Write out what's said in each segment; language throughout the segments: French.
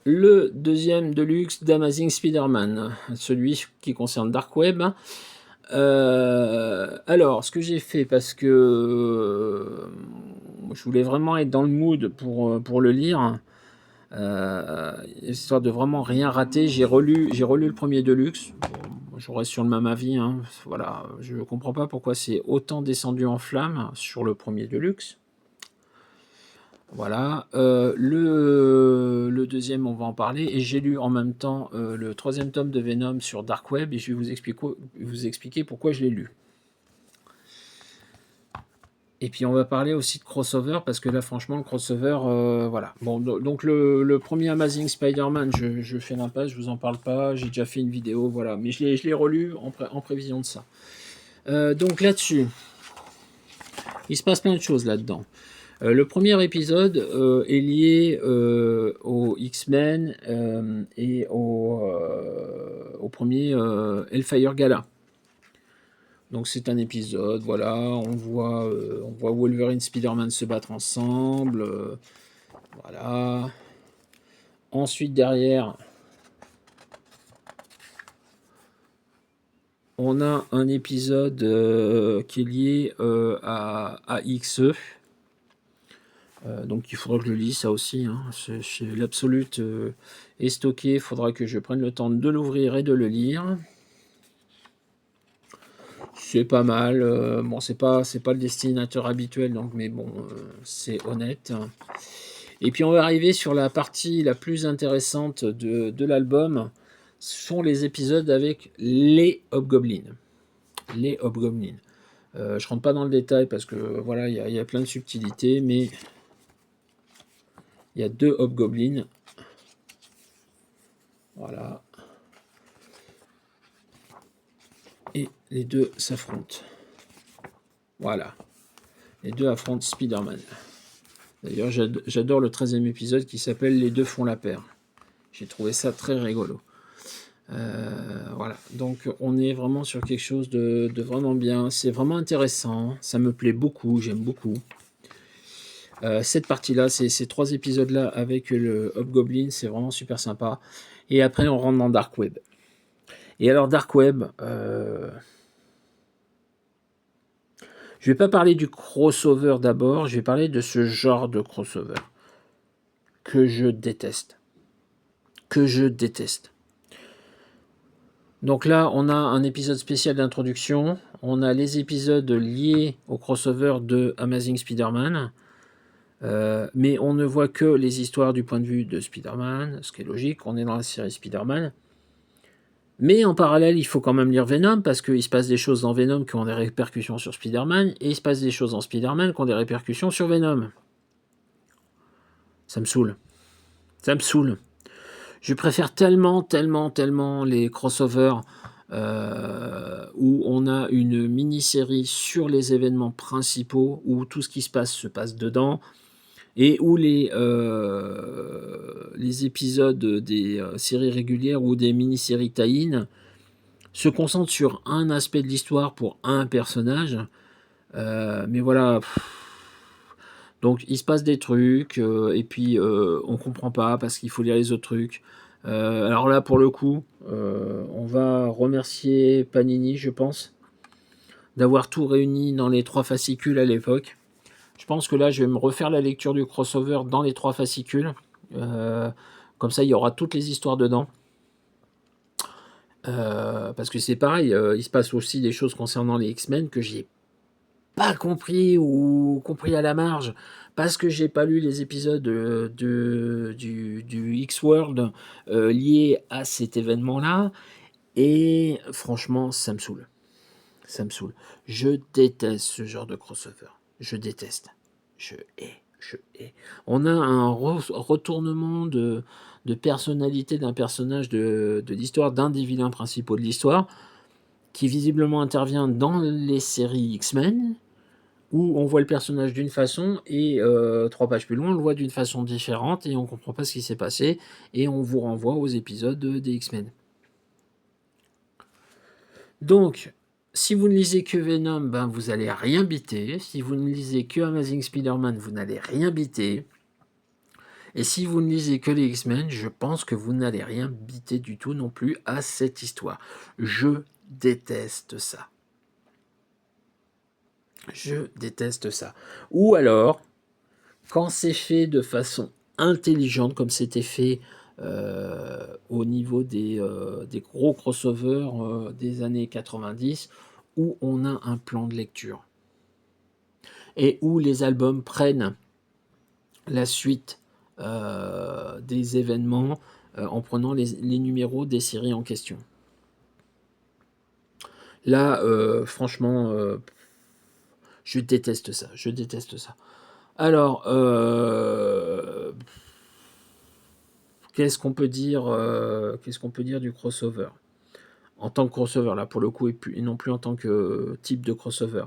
le deuxième Deluxe d'Amazing Spider-Man, celui qui concerne Dark Web. Alors, ce que j'ai fait, parce que je voulais vraiment être dans le mood pour le lire, histoire de vraiment rien rater, j'ai relu le premier Deluxe. Bon, je reste sur le même avis, hein. Voilà, je ne comprends pas pourquoi c'est autant descendu en flammes sur le premier Deluxe. Voilà, le deuxième, on va en parler, et j'ai lu en même temps le troisième tome de Venom sur Dark Web, et je vais vous expliquer pourquoi je l'ai lu. Et puis on va parler aussi de crossover, parce que là franchement le crossover, voilà. Bon, donc le premier Amazing Spider-Man, je fais l'impasse, je vous en parle pas, j'ai déjà fait une vidéo, voilà, mais je l'ai relu en prévision de ça. Donc là-dessus, il se passe plein de choses là-dedans. Le premier épisode est lié aux X-Men et au premier Hellfire Gala. Donc c'est un épisode, voilà, on voit Wolverine, Spider-Man se battre ensemble, voilà. Ensuite derrière, on a un épisode qui est lié à XE. Donc il faudra que je le lise ça aussi, hein. C'est l'absolute est stocké, il faudra que je prenne le temps de l'ouvrir et de le lire. C'est pas mal, bon c'est pas le destinateur habituel, donc mais bon c'est honnête. Et puis on va arriver sur la partie la plus intéressante de l'album, ce sont les épisodes avec les Hobgoblins. Les Hobgoblins. Je rentre pas dans le détail parce que voilà, il y a plein de subtilités, mais il y a 2 Hobgoblins. Voilà. Et les deux s'affrontent. Voilà. Les deux affrontent Spider-Man. D'ailleurs, j'adore le 13e épisode qui s'appelle Les deux font la paire. J'ai trouvé ça très rigolo. Voilà. Donc, on est vraiment sur quelque chose de vraiment bien. C'est vraiment intéressant. Ça me plaît beaucoup. J'aime beaucoup. Cette partie-là, ces 3 épisodes-là avec le Hobgoblin, c'est vraiment super sympa. Et après, on rentre dans Dark Web. Et alors, Dark Web, je vais pas parler du crossover d'abord, je vais parler de ce genre de crossover que je déteste. Que je déteste. Donc là, on a un épisode spécial d'introduction, on a les épisodes liés au crossover de Amazing Spider-Man, mais on ne voit que les histoires du point de vue de Spider-Man, ce qui est logique, on est dans la série Spider-Man. Mais en parallèle, il faut quand même lire Venom, parce qu'il se passe des choses dans Venom qui ont des répercussions sur Spider-Man, et il se passe des choses dans Spider-Man qui ont des répercussions sur Venom. Ça me saoule. Ça me saoule. Je préfère tellement les crossovers où on a une mini-série sur les événements principaux, où tout ce qui se passe dedans, et où les épisodes des séries régulières ou des mini-séries tie-in se concentrent sur un aspect de l'histoire pour un personnage. Mais voilà. Donc il se passe des trucs, et puis on comprend pas parce qu'il faut lire les autres trucs. Alors là, pour le coup, on va remercier Panini, je pense, d'avoir tout réuni dans les 3 fascicules à l'époque. Je pense que là, je vais me refaire la lecture du crossover dans les 3 fascicules. Comme ça, il y aura toutes les histoires dedans. Parce que c'est pareil, il se passe aussi des choses concernant les X-Men que j'ai pas compris ou compris à la marge parce que j'ai pas lu les épisodes du X-World liés à cet événement-là. Et franchement, ça me saoule. Ça me saoule. Je déteste ce genre de crossover. Je déteste. Je hais. Je hais. On a un retournement de personnalité d'un personnage de l'histoire, d'un des vilains principaux de l'histoire, qui visiblement intervient dans les séries X-Men, où on voit le personnage d'une façon et 3 pages plus loin, on le voit d'une façon différente et on comprend pas ce qui s'est passé et on vous renvoie aux épisodes des X-Men. Donc, si vous ne lisez que Venom, ben vous allez rien biter. Si vous ne lisez que Amazing Spider-Man, vous n'allez rien biter. Et si vous ne lisez que les X-Men, je pense que vous n'allez rien biter du tout non plus à cette histoire. Je déteste ça. Je déteste ça. Ou alors, quand c'est fait de façon intelligente, comme c'était fait au niveau des gros crossovers des années 90, où on a un plan de lecture et où les albums prennent la suite des événements en prenant les numéros des séries en question. Là, franchement, je déteste ça. Je déteste ça. Alors, qu'est-ce qu'on peut dire du crossover en tant que crossover, là, pour le coup, et non plus en tant que type de crossover.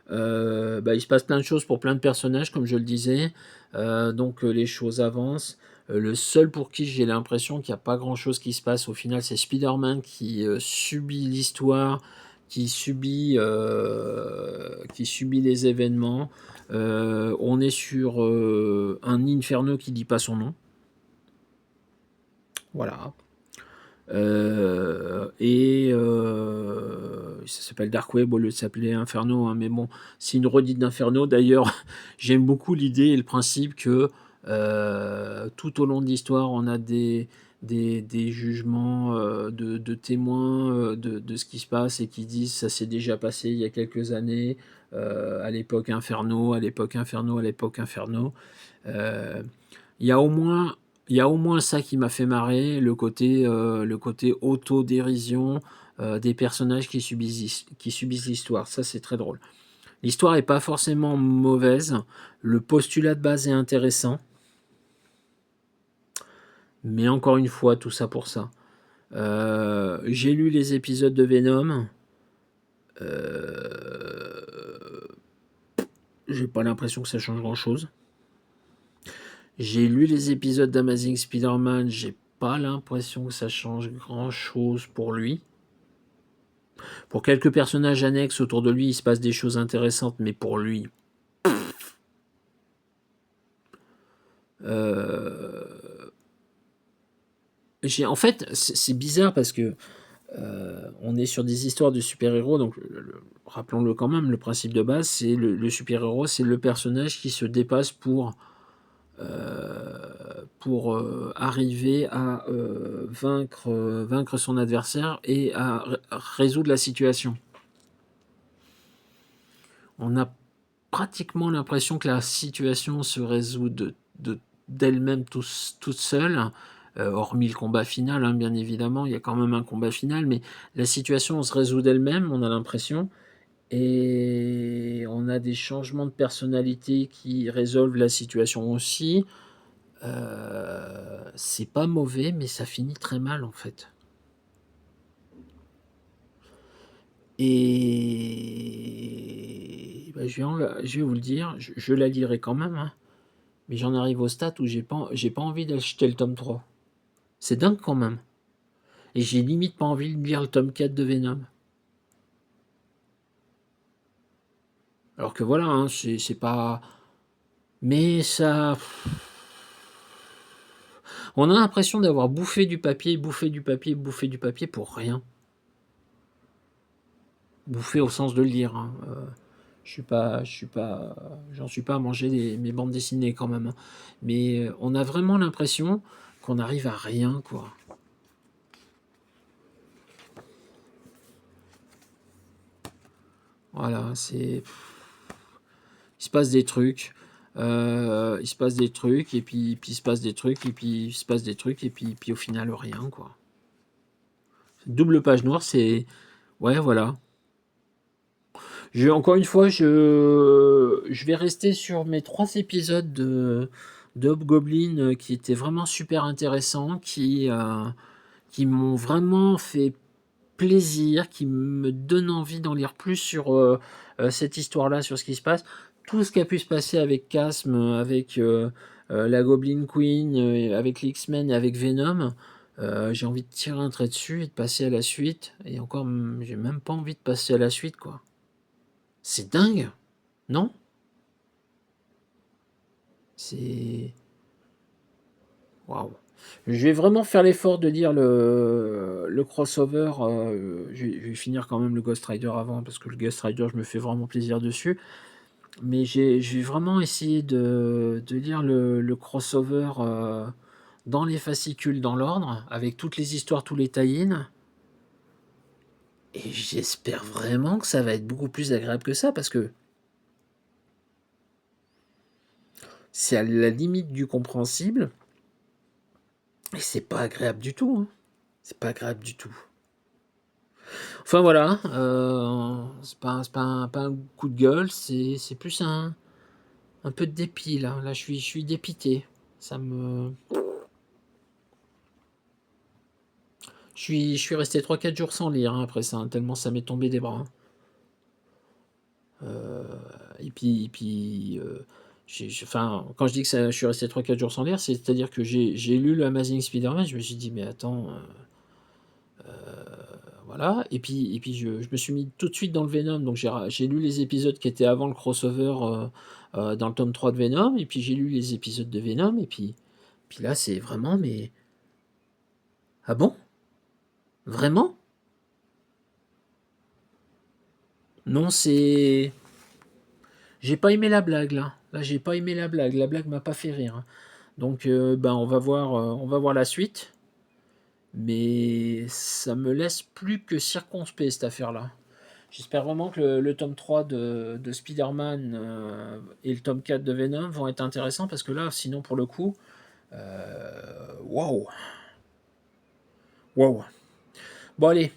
Il se passe plein de choses pour plein de personnages, comme je le disais. Donc les choses avancent. Le seul pour qui j'ai l'impression qu'il n'y a pas grand-chose qui se passe au final, c'est Spider-Man qui subit l'histoire, qui subit les événements. On est sur un Inferno qui dit pas son nom. Voilà. Ça s'appelle Dark Web au lieu de s'appeler Inferno, hein, mais bon, c'est une redite d'Inferno. D'ailleurs, j'aime beaucoup l'idée et le principe que tout au long de l'histoire, on a des jugements de témoins de ce qui se passe et qui disent ça s'est déjà passé il y a quelques années, à l'époque Inferno, à l'époque Inferno, à l'époque Inferno. Euh, il y a au moins ça qui m'a fait marrer, le côté autodérision des personnages qui subissent l'histoire. Ça, c'est très drôle. L'histoire n'est pas forcément mauvaise. Le postulat de base est intéressant. Mais encore une fois, tout ça pour ça. J'ai lu les épisodes de Venom. J'ai pas l'impression que ça change grand-chose. J'ai lu les épisodes d'Amazing Spider-Man, j'ai pas l'impression que ça change grand-chose pour lui. Pour quelques personnages annexes autour de lui, il se passe des choses intéressantes, mais pour lui... En fait, c'est bizarre parce que on est sur des histoires de super-héros, donc rappelons-le quand même, le principe de base, c'est le super-héros, c'est le personnage qui se dépasse pour arriver à vaincre son adversaire et à résoudre la situation. On a pratiquement l'impression que la situation se résout d'elle-même toute seule, hormis le combat final, hein, bien évidemment, il y a quand même un combat final, mais la situation se résout d'elle-même, on a l'impression, et on a des changements de personnalité qui résolvent la situation aussi. C'est pas mauvais, mais ça finit très mal en fait. Et je vais vous le dire, je la lirai quand même, hein, mais j'en arrive au stade où j'ai pas envie d'acheter le tome 3. C'est dingue quand même. Et j'ai limite pas envie de lire le tome 4 de Venom. Alors que voilà, hein, c'est pas... Mais ça... On a l'impression d'avoir bouffé du papier pour rien. Bouffer au sens de le lire, hein. J'en suis pas à manger mes bandes dessinées quand même, hein. Mais on a vraiment l'impression qu'on arrive à rien, quoi. Voilà, il se passe des trucs, il se passe des trucs, et puis il se passe des trucs, et puis il se passe des trucs, et puis au final rien, quoi. Double page noire, c'est... Ouais, voilà. Encore une fois, je vais rester sur mes 3 épisodes de Hobgoblin qui étaient vraiment super intéressants, qui m'ont vraiment fait plaisir, qui me donnent envie d'en lire plus sur cette histoire-là, sur ce qui se passe. Tout ce qui a pu se passer avec Casm, avec la Goblin Queen, avec les X-Men et avec Venom, j'ai envie de tirer un trait dessus et de passer à la suite. Et encore, j'ai même pas envie de passer à la suite, quoi. C'est dingue, non? C'est Waouh! Je vais vraiment faire l'effort de lire le crossover, je vais finir quand même le Ghost Rider avant parce que le Ghost Rider, je me fais vraiment plaisir dessus. Mais je vais vraiment essayer de lire le crossover, dans les fascicules dans l'ordre, avec toutes les histoires, tous les tie-in et j'espère vraiment que ça va être beaucoup plus agréable que ça parce que c'est à la limite du compréhensible et c'est pas agréable du tout, hein. C'est pas agréable du tout. Enfin voilà, c'est pas un coup de gueule, c'est plus un peu de dépit là. Là, je suis dépité. Ça me je suis resté 3 4 jours sans lire, hein, après ça, hein, tellement ça m'est tombé des bras, hein. Et puis, enfin, quand je dis que ça je suis resté 3 4 jours sans lire, c'est-à-dire que j'ai lu l'Amazing Spider-Man, je me suis dit: «Mais attends, voilà», et puis je me suis mis tout de suite dans le Venom, donc j'ai lu les épisodes qui étaient avant le crossover, dans le tome 3 de Venom, et puis j'ai lu les épisodes de Venom, et puis là, c'est vraiment, mais ah bon? Vraiment? Non, j'ai pas aimé la blague là. Là, j'ai pas aimé la blague. La blague m'a pas fait rire, hein. Donc, ben, on va voir la suite, mais ça me laisse plus que circonspect cette affaire-là. J'espère vraiment que le tome 3 de Spider-Man, et le tome 4 de Venom vont être intéressants parce que là, sinon, pour le coup, waouh, waouh. Bon, allez,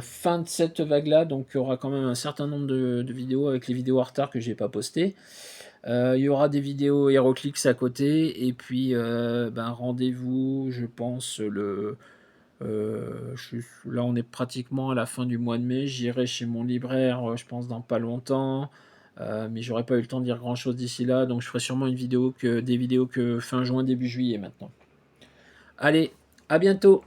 fin de cette vague-là, donc il y aura quand même un certain nombre de vidéos avec les vidéos en retard que j'ai pas postées. Il y aura des vidéos HeroClix à côté, et puis ben, rendez-vous, je pense, là on est pratiquement à la fin du mois de mai, j'irai chez mon libraire, je pense dans pas longtemps, mais j'aurai pas eu le temps de dire grand chose d'ici là, donc je ferai sûrement des vidéos que fin juin, début juillet maintenant. Allez, à bientôt!